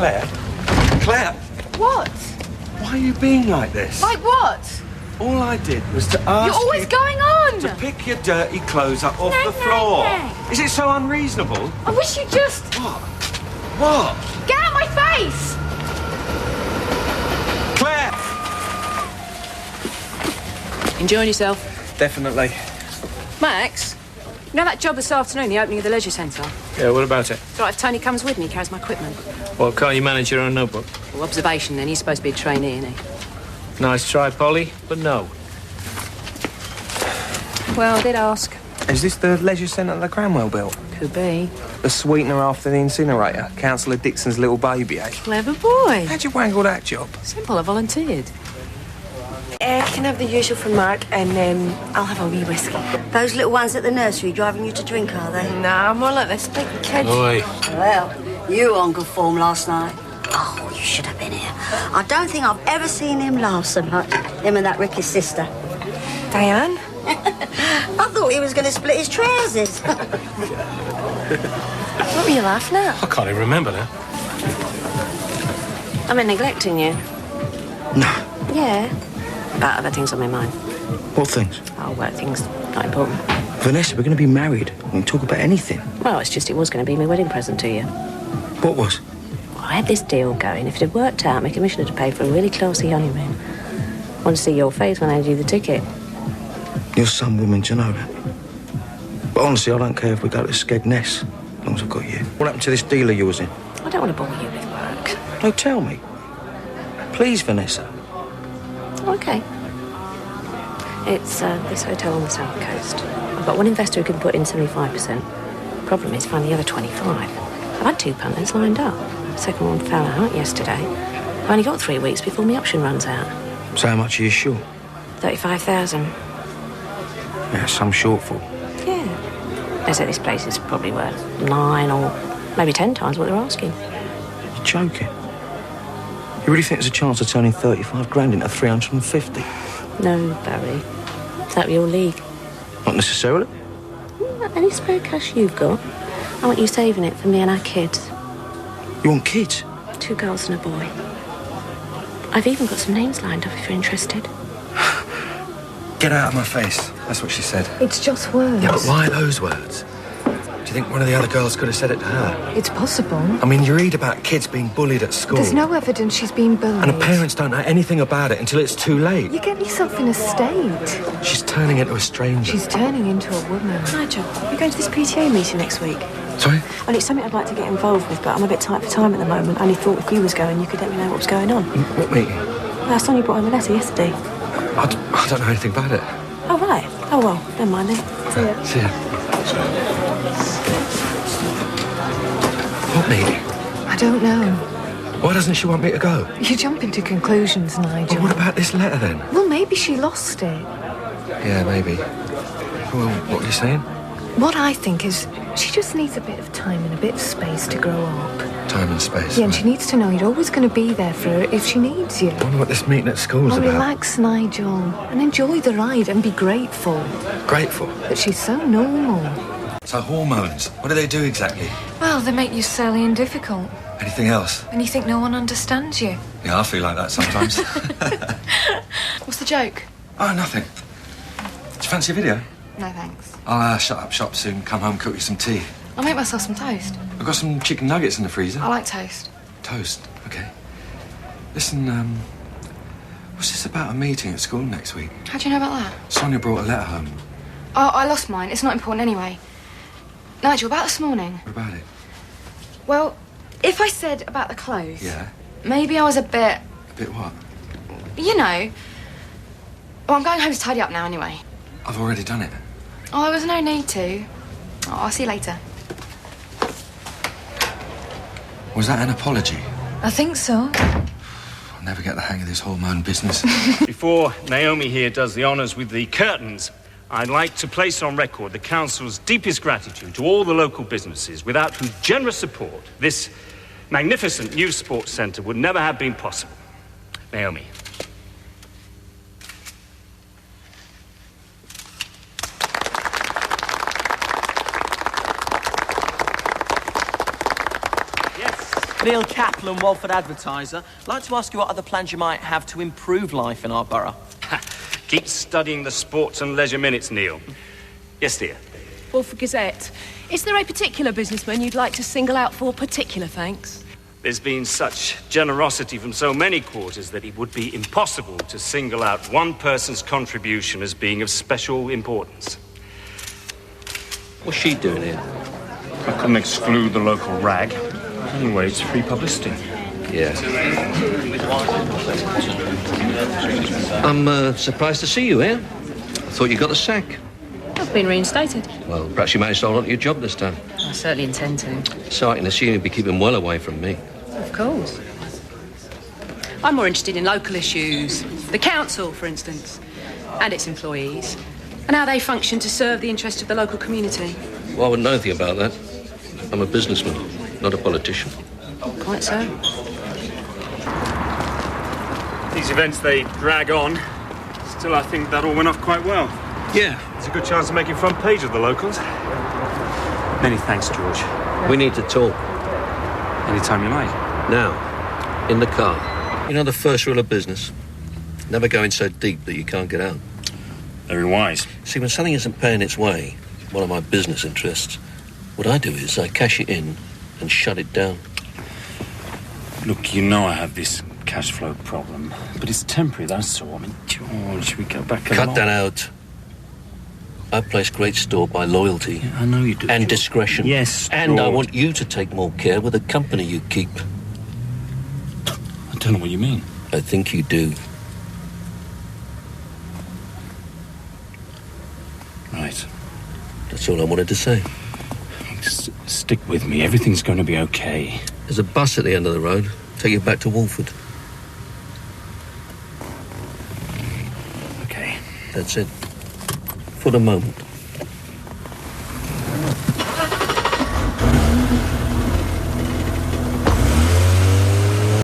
Claire? Claire! What? Why are you being like this? Like what? All I did was to ask You're always going on! to pick your dirty clothes up off the floor. Is it so unreasonable? I wish you just... What? What? Get out of my face! Claire! Enjoying yourself? Definitely. Max, you know that job this afternoon, the opening of the leisure centre? Yeah, what about it? It's all right if Tony comes with me, carries my equipment. Well, can't you manage your own notebook? Well, observation then, he's supposed to be a trainee, isn't he? Nice try, Polly, but no. Well, I did ask. Is this the leisure centre that Cranwell built? Could be. The sweetener after the incinerator? Councillor Dixon's little baby, eh? Clever boy. How'd you wangle that job? Simple, I volunteered. Can I have the usual from Mark, and I'll have a wee whiskey. Those little ones at the nursery driving you to drink, are they? Nah, more like this big kid. Oi. Well, you were on good form last night. Oh, you should have been here. I don't think I've ever seen him laugh so much. Him and that Ricky's sister. Diane? I thought he was going to split his trousers. What were you laughing at? I can't even remember now. I've been neglecting you. No. Yeah. But other things on my mind. What things? Oh, work things, not important. Vanessa, we're going to be married. We can talk about anything. Well, it's just it was going to be my wedding present to you. What was? Well, I had this deal going. If it had worked out, my commissioner had paid for a really classy honeymoon. I want to see your face when I hand you the ticket. You're some woman to know that. But honestly, I don't care if we go to Skegness, as long as I've got you. What happened to this dealer you was in? I don't want to bore you with work. No, tell me. Please, Vanessa. Okay. It's this hotel on the south coast. I've got one investor who can put in 75%. Problem is finding the other 25. I've had 2 punters lined up. The second one fell out yesterday. I've only got 3 weeks before my option runs out. So how much are you short? 35,000. Yeah, some shortfall. Yeah. They say this place is probably worth 9 or maybe 10 times what they're asking. You're joking. You really think there's a chance of turning 35 grand into 350? No, Barry. Is that your league? Not necessarily. Any spare cash you've got, I want you saving it for me and our kids. You want kids? 2 girls and a boy. I've even got some names lined up if you're interested. Get out of my face. That's what she said. It's just words. Yeah, but why those words? Do you think one of the other girls could have said it to her? It's possible. I mean, you read about kids being bullied at school. There's no evidence she's been bullied. And the parents don't know anything about it until it's too late. You get yourself in a state. She's turning into a stranger. She's turning into a woman. Nigel, you're going to this PTA meeting next week. Sorry? Well, it's something I'd like to get involved with, but I'm a bit tight for time at the moment. I only thought if you was going, you could let me know what was going on. What meeting? Well, I saw you brought home a letter yesterday. I don't know anything about it. Oh, right. Oh, well, never mind then. See ya. See ya. What meeting? I don't know. Why doesn't she want me to go? You jump into conclusions, Nigel. Well, what about this letter then? Well, maybe she lost it. Yeah, maybe. Well, what were you saying? What I think is she just needs a bit of time and a bit of space to grow up. Time and space. Yeah, and she needs to know you're always going to be there for her if she needs you. I wonder what this meeting at school's about. Relax, Nigel, and enjoy the ride and be grateful Grateful? that she's so normal. So hormones, what do they do exactly? Well, they make you silly and difficult. Anything else? And you think no one understands you. Yeah, I feel like that sometimes. What's the joke? Oh, nothing. Do you fancy a video? No, thanks. I'll shut up shop soon, come home, cook you some tea. I'll make myself some toast. I've got some chicken nuggets in the freezer. I like toast. Toast, okay. Listen, what's this about a meeting at school next week? How do you know about that? Sonia brought a letter home. Oh, I lost mine. It's not important anyway. Nigel, about this morning. What about it? Well, if I said about the clothes... Yeah? Maybe I was a bit... A bit what? You know. Well, I'm going home to tidy up now anyway. I've already done it. Oh, there was no need to. Oh, I'll see you later. Was that an apology? I think so. I'll never get the hang of this hormone business. Before Naomi here does the honours with the curtains, I'd like to place on record the Council's deepest gratitude to all the local businesses, without whose generous support this magnificent new sports centre would never have been possible. Naomi. Yes. Neil Kaplan, Walford Advertiser. I'd like to ask you what other plans you might have to improve life in our borough. Keep studying the sports and leisure minutes, Neil. Yes, dear. Walford Gazette. Is there a particular businessman you'd like to single out for particular thanks? There's been such generosity from so many quarters that it would be impossible to single out one person's contribution as being of special importance. What's she doing here? I couldn't exclude the local rag. Anyway, it's free publicity. Yeah. I'm surprised to see you here. I thought you got the sack. I've been reinstated. Well, perhaps you managed to hold on to your job this time. I certainly intend to. So I can assume you'll be keeping well away from me. Of course. I'm more interested in local issues. The council, for instance, and its employees, and how they function to serve the interests of the local community. Well, I wouldn't know anything about that. I'm a businessman, not a politician. Quite so. These events, they drag on. Still, I think that all went off quite well. Yeah. There's a good chance of making front page of the locals. Many thanks, George. We need to talk. Anytime you like. Now, in the car. You know the first rule of business? Never go in so deep that you can't get out. Very wise. See, when something isn't paying its way, one of my business interests, what I do is I cash it in and shut it down. Look, you know I have this cash flow problem, but it's temporary, that's all. I mean, George, we go back a lot. Cut that out. I place great store by loyalty. Yeah, I know you do. And George. discretion. Yes, And I George. want you to take more care with the company you keep. I don't know what you mean. I think you do. Right. That's all I wanted to say. Stick with me. Everything's going to be okay. There's a bus at the end of the road. Take you back to Walford. Okay. That's it. For the moment.